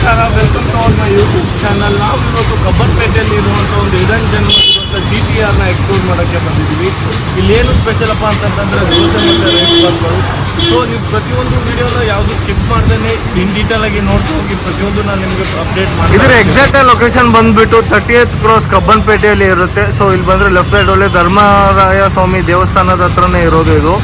ನಮಸ್ಕಾರ, welcome to our my YouTube channel. ನಾವು ಇವತ್ತು ಕಬ್ಬನ್ಪೇಟೆಯಲ್ಲಿ ಇರುವಂಥ ಒಂದು ಹಿಡನ್ ಜೆಮ್ ಇರುವಂಥ GTRನ ಎಕ್ಸ್ಪ್ಲೋರ್ ಮಾಡೋಕ್ಕೆ ಬಂದಿದ್ದೀವಿ. ಇಲ್ಲಿ ಏನು ಸ್ಪೆಷಲ್ ಅಪ್ಪ ಅಂತಂತಂದರೆ ದೋಸೆ ಮತ್ತು ರೈಸ್ ಬಾತ್ಗಳು. ಸೊ ನೀವು ಪ್ರತಿಯೊಂದು ವಿಡಿಯೋನ ಯಾವುದು ಸ್ಕಿಪ್ ಮಾಡ್ದೇ ಇನ್ ಡೀಟೇಲ್ ಆಗಿ ನೋಡ್ತಾ ಹೋಗಿ ಪ್ರತಿಯೊಂದು ನಾನು ನಿಮಗೆ ಅಪ್ಡೇಟ್ ಮಾಡಿ. ಇದರ ಎಕ್ಸಾಕ್ಟ್ ಲೊಕೇಶನ್ ಬಂದುಬಿಟ್ಟು 30th ಕ್ರಾಸ್ ಕಬ್ಬನ್ಪೇಟೆಯಲ್ಲಿ ಇರುತ್ತೆ. ಸೊ ಇಲ್ಲಿ ಬಂದರೆ ಲೆಫ್ಟ್ ಸೈಡ್ ಒಳ್ಳೆ ಧರ್ಮರಾಯ ಸ್ವಾಮಿ ದೇವಸ್ಥಾನದ ಹತ್ರನೇ ಇರೋದು ಇದು.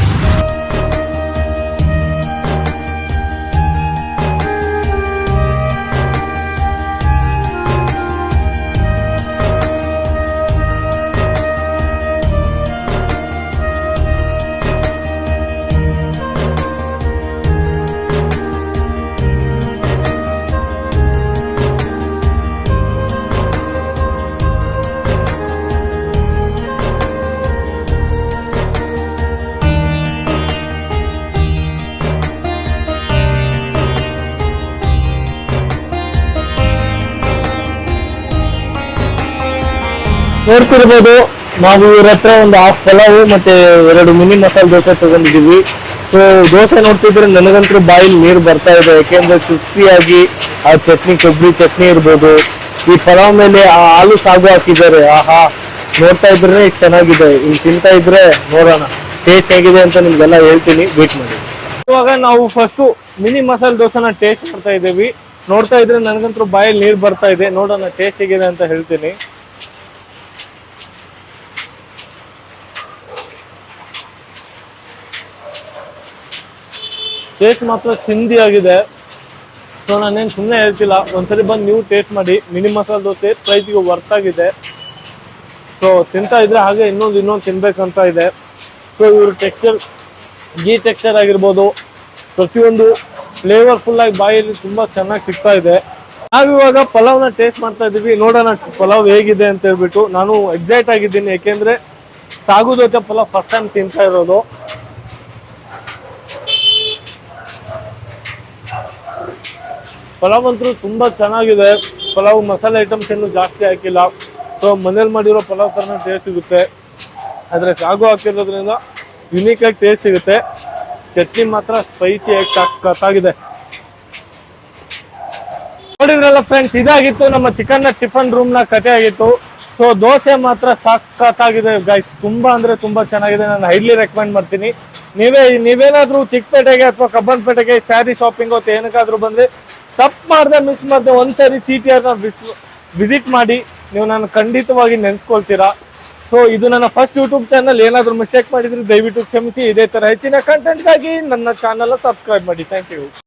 ನೋಡ್ತಿರ್ಬೋದು, ನಾವು ಇವ್ರ ಹತ್ರ ಒಂದು ಹಾಫ್ ಪಲಾವು ಮತ್ತೆ 2 ಮಿನಿ ಮಸಾಲೆ ದೋಸೆ ತಗೊಂಡಿದೀವಿ. ಸೊ ದೋಸೆ ನೋಡ್ತಿದ್ರೆ ನನಗಂತೂ ಬಾಯಲ್ಲಿ ನೀರು ಬರ್ತಾ ಇದೆ, ಯಾಕೆಂದ್ರೆ ಕ್ರಿಸ್ಪಿಯಾಗಿ ಆ ಚಟ್ನಿ, ಕೊಬ್ಬರಿ ಚಟ್ನಿ ಇರ್ಬೋದು, ಈ ಪಲಾವ್ ಮೇಲೆ ಆ ಹಾಲು ಸಾಗು ಹಾಕಿದ್ದಾರೆ. ಆಹಾ, ನೋಡ್ತಾ ಇದ್ರೆ ಇಷ್ಟು ಚೆನ್ನಾಗಿದೆ. ಇಲ್ಲಿ ತಿಂತಾ ಇದ್ರೆ ನೋಡೋಣ ಟೇಸ್ಟ್ ಹೇಗಿದೆ ಅಂತ ನಿಮ್ಗೆಲ್ಲ ಹೇಳ್ತೀನಿ, ವೇಟ್ ಮಾಡಿ. ಇವಾಗ ನಾವು ಫಸ್ಟ್ ಮಿನಿ ಮಸಾಲೆ ದೋಸೆನ ಟೇಸ್ಟ್ ಮಾಡ್ತಾ ಇದ್ದೀವಿ. ನೋಡ್ತಾ ಇದ್ರೆ ನನಗಂತೂ ಬಾಯಲ್ಲಿ ನೀರು ಬರ್ತಾ ಇದೆ. ನೋಡೋಣ ಟೇಸ್ಟ್ ಹೇಗಿದೆ ಅಂತ ಹೇಳ್ತೀನಿ. ಟೇಸ್ಟ್ ಮಾತ್ರ ಸಿಂಧಿ ಆಗಿದೆ. ಸೊ ನಾನೇನು ಸುಮ್ಮನೆ ಹೇಳ್ತಿಲ್ಲ, ಒಂದ್ಸರಿ ಬಂದು ನೀವು ಟೇಸ್ಟ್ ಮಾಡಿ. ಮಿನಿ ಮಸಾಲೆ ದೋಸೆ ಪ್ರೈಸಿಗೆ ವರ್ತ್ ಆಗಿದೆ. ಸೊ ತಿಂತಾ ಇದ್ರೆ ಹಾಗೆ ಇನ್ನೊಂದು ತಿನ್ಬೇಕಂತ ಇದೆ. ಸೊ ಇವ್ರ ಟೆಕ್ಸ್ಚರ್, ಗೀ ಟೆಕ್ಸ್ಚರ್ ಆಗಿರ್ಬೋದು, ಪ್ರತಿಯೊಂದು ಫ್ಲೇವರ್ಫುಲ್ ಆಗಿ ಬಾಯಲ್ಲಿ ತುಂಬಾ ಚೆನ್ನಾಗಿ ಸಿಗ್ತಾ ಇದೆ. ನಾವಿವಾಗ ಪಲಾವ್ನ ಟೇಸ್ಟ್ ಮಾಡ್ತಾ ಇದೀವಿ. ನೋಡೋಣ ಪಲಾವ್ ಹೇಗಿದೆ ಅಂತ ಹೇಳ್ಬಿಟ್ಟು. ನಾನು ಎಕ್ಸೈಟ್ ಆಗಿದ್ದೀನಿ, ಯಾಕೆಂದ್ರೆ ಸಾಗು ದೋಸೆ ಪಲಾವ್ ಫಸ್ಟ್ ಟೈಮ್ ತಿಂತಾ ಇರೋದು. ಪಲಾವ್ ಅಂತೂ ತುಂಬಾ ಚೆನ್ನಾಗಿದೆ. ಪಲಾವ್ ಮಸಾಲೆ ಐಟಮ್ಸ್ ಏನು ಜಾಸ್ತಿ ಹಾಕಿಲ್ಲ. ಸೊ ಮನೇಲಿ ಮಾಡಿರೋ ಪಲಾವ್ ಥರನೇ ಟೇಸ್ಟ್ ಸಿಗುತ್ತೆ, ಆದರೆ ಸಾಗು ಹಾಕಿರೋದ್ರಿಂದ ಯುನೀಕ್ ಆಗಿ ಟೇಸ್ಟ್ ಸಿಗುತ್ತೆ. ಚಟ್ನಿ ಮಾತ್ರ ಸ್ಪೈಸಿ ಆಗಿ ಸಖತ್ತಾಗಿದೆ. ನೋಡಿದ್ರಲ್ಲ ಫ್ರೆಂಡ್ಸ್, ಇದಾಗಿತ್ತು ನಮ್ಮ ಚಿಕನ್ ಟಿಫನ್ ರೂಮ್ ನ ಕತೆ ಆಗಿತ್ತು. ಸೊ ದೋಸೆ ಮಾತ್ರ ಸಖತ್ತಾಗಿದೆ ಗೈಸ್, ತುಂಬಾ ಅಂದ್ರೆ ತುಂಬಾ ಚೆನ್ನಾಗಿದೆ. ನಾನು ಹೈಲಿ ರೆಕಮೆಂಡ್ ಮಾಡ್ತೀನಿ. ನೀವೇನಾದ್ರೂ ಚಿಕ್ಕಪೇಟೆಗೆ ಅಥವಾ ಕಬ್ಬನ್ಪೇಟೆಗೆ ಸ್ಯಾರಿ ಶಾಪಿಂಗ್ ಅಥವಾ ಏನಕ್ಕಾದ್ರೂ ಬಂದ್ರೆ ತಪ್ಪು ಮಾಡದೆ ಮಿಸ್ ಮಾಡದೆ ಒಂದ್ಸರಿ GTRನ ವಿಸಿಟ್ ಮಾಡಿ. ನೀವು ನಾನು ಖಂಡಿತವಾಗಿ ನೆನ್ಸ್ಕೊಳ್ತೀರಾ. ಸೊ ಇದು ನನ್ನ ಫಸ್ಟ್ ಯೂಟ್ಯೂಬ್ ಚಾನಲ್. ಏನಾದರೂ ಮಿಸ್ಟೇಕ್ ಮಾಡಿದ್ರೆ ದಯವಿಟ್ಟು ಕ್ಷಮಿಸಿ. ಇದೇ ತರ ಹೆಚ್ಚಿನ ಕಂಟೆಂಟ್ಗಾಗಿ ನನ್ನ ಚಾನಲ್ ಸಬ್ಸ್ಕ್ರೈಬ್ ಮಾಡಿ. Thank you.